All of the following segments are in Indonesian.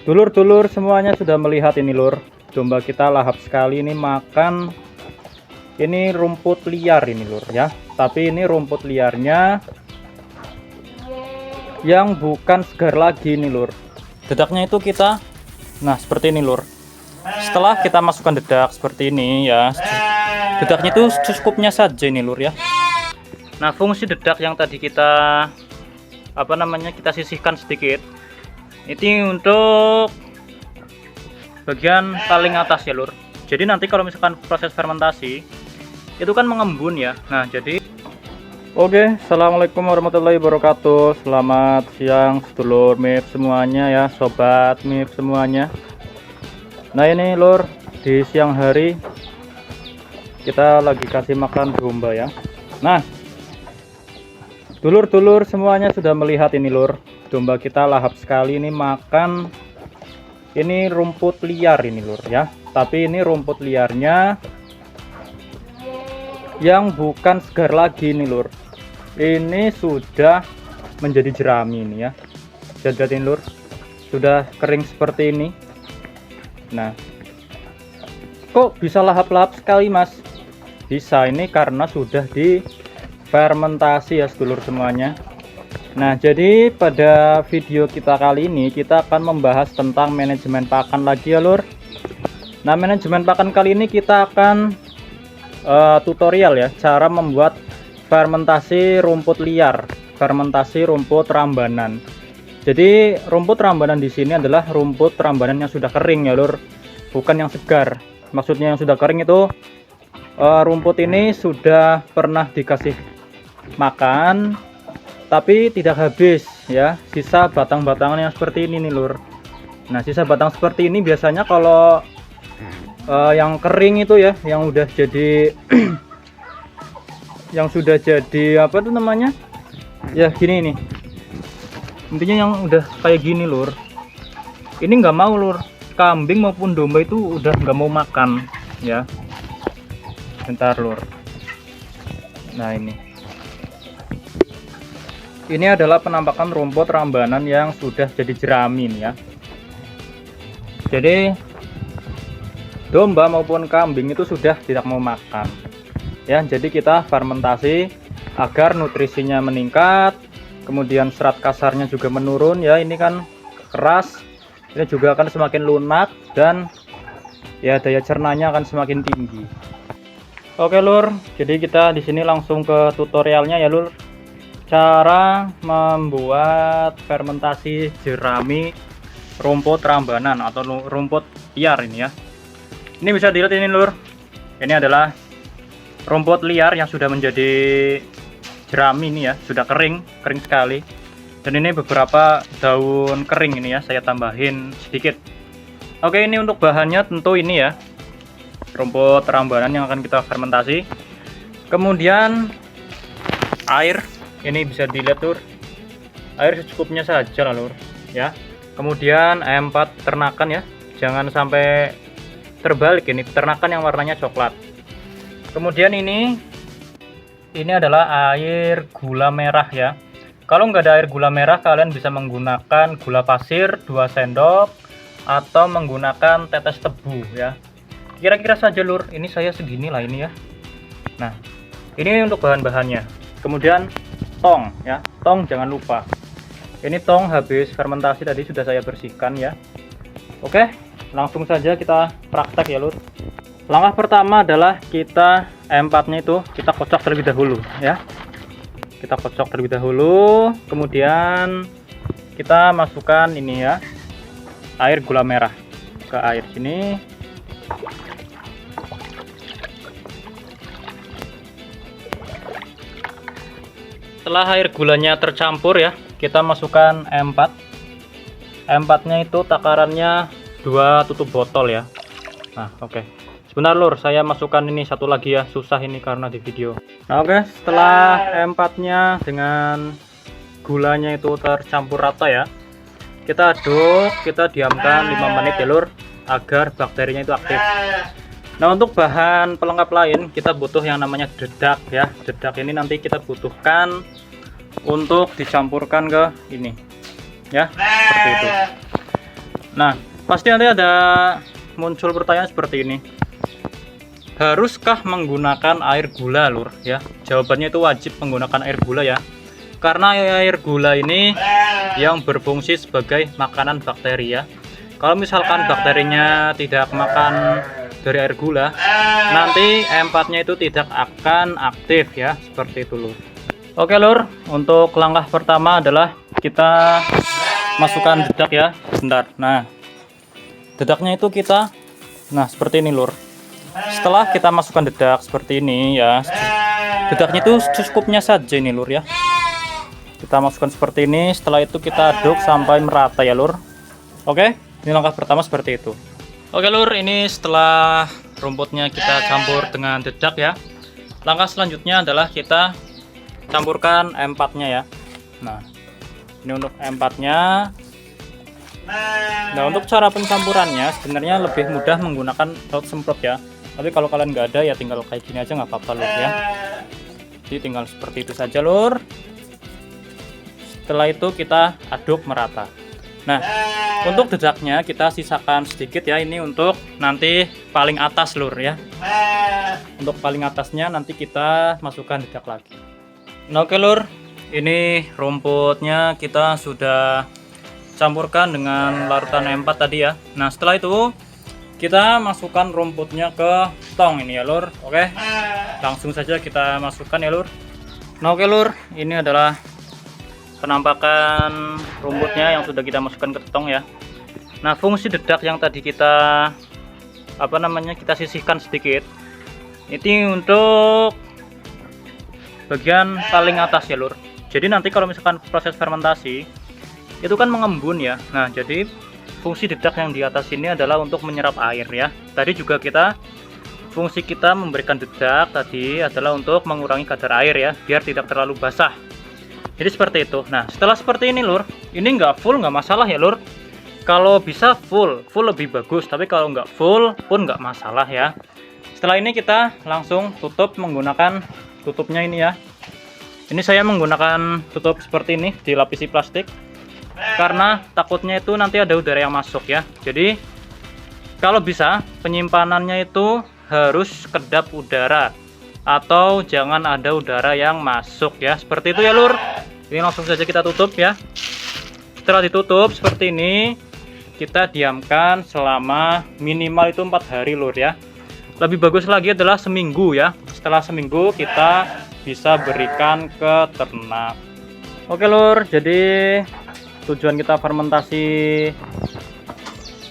Dulur-dulur semuanya sudah melihat ini lur, domba kita lahap sekali ini makan ini rumput liar ini lur ya. Tapi ini rumput liarnya yang bukan segar lagi ini lur. Dedaknya itu kita, nah seperti ini lur. Setelah kita masukkan dedak seperti ini ya, dedaknya itu cukupnya saja ini lur ya. Nah fungsi dedak yang tadi kita kita sisihkan sedikit, ini untuk bagian paling atas ya lur. Jadi nanti kalau misalkan proses fermentasi itu kan mengembun ya. Nah jadi oke, assalamualaikum warahmatullahi wabarakatuh. Selamat siang sedulur MIF semuanya ya, sobat MIF semuanya. Nah ini lur, di siang hari kita lagi kasih makan domba ya. Nah dulur-dulur semuanya sudah melihat ini lur, domba kita lahap sekali ini makan ini rumput liar ini lur ya. Tapi ini rumput liarnya yang bukan segar lagi ini lur. Ini sudah menjadi jerami ini ya. Jadi lur, sudah kering seperti ini. Nah, kok bisa lahap-lahap sekali mas? Bisa, ini karena sudah difermentasi ya sedulur semuanya. Nah jadi pada video kita kali ini kita akan membahas tentang manajemen pakan lagi ya lur. Nah manajemen pakan kali ini kita akan tutorial ya, cara membuat fermentasi rumput liar, fermentasi rumput rambanan. Jadi rumput rambanan di sini adalah rumput rambanan yang sudah kering ya lur, bukan yang segar. Maksudnya yang sudah kering itu rumput ini sudah pernah dikasih makan tapi tidak habis ya, sisa batang-batangan yang seperti ini nih lur. Nah sisa batang seperti ini biasanya kalau yang kering itu ya, yang udah jadi yang sudah jadi apa tuh namanya ya, gini nih intinya, yang udah kayak gini lur, ini nggak mau lur, kambing maupun domba itu udah nggak mau makan ya. Bentar lur, nah ini adalah penampakan rumput rambanan yang sudah jadi jerami nih ya. Jadi domba maupun kambing itu sudah tidak mau makan ya. Jadi kita fermentasi agar nutrisinya meningkat, kemudian serat kasarnya juga menurun ya. Ini kan keras, ini juga akan semakin lunak dan ya daya cernanya akan semakin tinggi. Oke lur, jadi kita di sini langsung ke tutorialnya ya lur. Cara membuat fermentasi jerami rumput rambanan atau rumput liar ini ya. Ini bisa dilihat ini lur, ini adalah rumput liar yang sudah menjadi jerami ini ya, sudah kering sekali. Dan ini beberapa daun kering ini ya, saya tambahin sedikit. Oke, ini untuk bahannya tentu ini ya, rumput rambanan yang akan kita fermentasi. Kemudian air, ini bisa dilihat lur, air secukupnya saja lah lur ya. Kemudian ayam 4 ternakan ya, jangan sampai terbalik, ini peternakan yang warnanya coklat. Kemudian ini adalah air gula merah ya. Kalau nggak ada air gula merah, kalian bisa menggunakan gula pasir 2 sendok atau menggunakan tetes tebu ya. Kira-kira saja lur, ini saya segini lah ini ya. Nah ini untuk bahan-bahannya. Kemudian tong ya, tong jangan lupa. Ini tong habis fermentasi tadi sudah saya bersihkan ya. Oke, langsung saja kita praktek ya lur. Langkah pertama adalah kita empatnya itu kita kocok terlebih dahulu ya. Kita kocok terlebih dahulu, kemudian kita masukkan ini ya, air gula merah ke air sini. Setelah air gulanya tercampur ya, kita masukkan M4. M4-nya itu takarannya 2 tutup botol ya. Nah, oke. Sebentar lur, saya masukkan ini satu lagi ya, susah ini karena di video. Nah, oke, setelah M4-nya dengan gulanya itu tercampur rata ya, kita aduk, kita diamkan 5 menit ya lur, agar bakterinya itu aktif. Nah untuk bahan pelengkap lain kita butuh yang namanya dedak ya. Dedak ini nanti kita butuhkan untuk dicampurkan ke ini ya, seperti itu. Nah, pasti nanti ada muncul pertanyaan seperti ini. Haruskah menggunakan air gula, Lur? Ya, jawabannya itu wajib menggunakan air gula ya. Karena air gula ini yang berfungsi sebagai makanan bakteri ya. Kalau misalkan bakterinya tidak makan dari air gula, nanti empatnya itu tidak akan aktif ya, seperti itu Lur. Oke Lur, untuk langkah pertama adalah kita masukkan dedak ya. Bentar. Nah, dedaknya itu kita, nah seperti ini Lur. Setelah kita masukkan dedak seperti ini ya, dedaknya itu cukupnya saja ini Lur ya. Kita masukkan seperti ini, setelah itu kita aduk sampai merata ya Lur. Oke, ini langkah pertama seperti itu. Oke Lur, ini setelah rumputnya kita campur dengan dedak ya. Langkah selanjutnya adalah kita campurkan empatnya ya. Nah, ini untuk empatnya. Nah, untuk cara pencampurannya sebenarnya lebih mudah menggunakan laut semprot ya. Tapi kalau kalian nggak ada ya tinggal kayak gini aja nggak apa-apa Lur ya. Jadi tinggal seperti itu saja Lur. Setelah itu kita aduk merata. Nah, untuk dedaknya kita sisakan sedikit ya, ini untuk nanti paling atas Lur ya. Untuk paling atasnya nanti kita masukkan dedak lagi. Nah, oke Lur, ini rumputnya kita sudah campurkan dengan larutan empat tadi ya. Nah, setelah itu kita masukkan rumputnya ke tong ini ya Lur. Oke, langsung saja kita masukkan ya Lur. Nah, oke Lur, ini adalah penampakan rumputnya yang sudah kita masukkan ke tong ya. Nah, fungsi dedak yang tadi kita kita sisihkan sedikit, ini untuk bagian paling atas ya Lur. Jadi nanti kalau misalkan proses fermentasi itu kan mengembun ya. Nah, jadi fungsi dedak yang di atas ini adalah untuk menyerap air ya. Tadi juga fungsi kita memberikan dedak tadi adalah untuk mengurangi kadar air ya, biar tidak terlalu basah. Jadi seperti itu. Nah, setelah seperti ini Lur, ini nggak full nggak masalah ya Lur. Kalau bisa full lebih bagus, tapi kalau nggak full pun nggak masalah ya. Setelah ini kita langsung tutup menggunakan tutupnya ini ya. Ini saya menggunakan tutup seperti ini, dilapisi plastik, karena takutnya itu nanti ada udara yang masuk ya. Jadi kalau bisa penyimpanannya itu harus kedap udara, atau jangan ada udara yang masuk ya, seperti itu ya Lur. Ini langsung saja kita tutup ya. Setelah ditutup seperti ini, kita diamkan selama minimal itu 4 hari Lur ya. Lebih bagus lagi adalah seminggu ya. Setelah seminggu kita bisa berikan ke ternak. Oke Lur, jadi tujuan kita fermentasi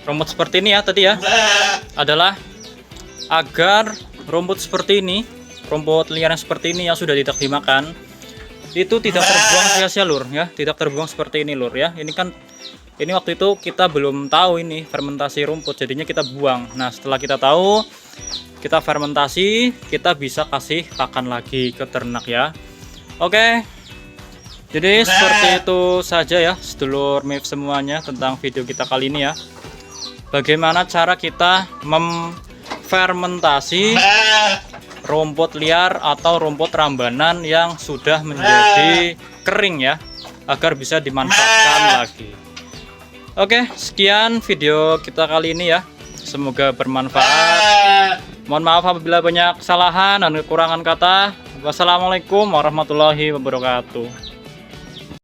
rumput seperti ini ya tadi ya, adalah agar rumput seperti ini, rumput liar yang seperti ini yang sudah tidak dimakan, itu tidak terbuang sia-sia Lur ya, tidak terbuang seperti ini Lur ya. Ini waktu itu kita belum tahu ini fermentasi rumput, jadinya kita buang. Nah, setelah kita tahu, kita fermentasi, kita bisa kasih pakan lagi ke ternak ya. Oke, jadi seperti itu saja ya sedulur MIF semuanya tentang video kita kali ini ya. Bagaimana cara kita memfermentasi rumput liar atau rumput rambanan yang sudah menjadi kering ya, agar bisa dimanfaatkan lagi. Oke, sekian video kita kali ini ya. Semoga bermanfaat. Mohon maaf apabila banyak kesalahan dan kekurangan kata. Wassalamualaikum warahmatullahi wabarakatuh.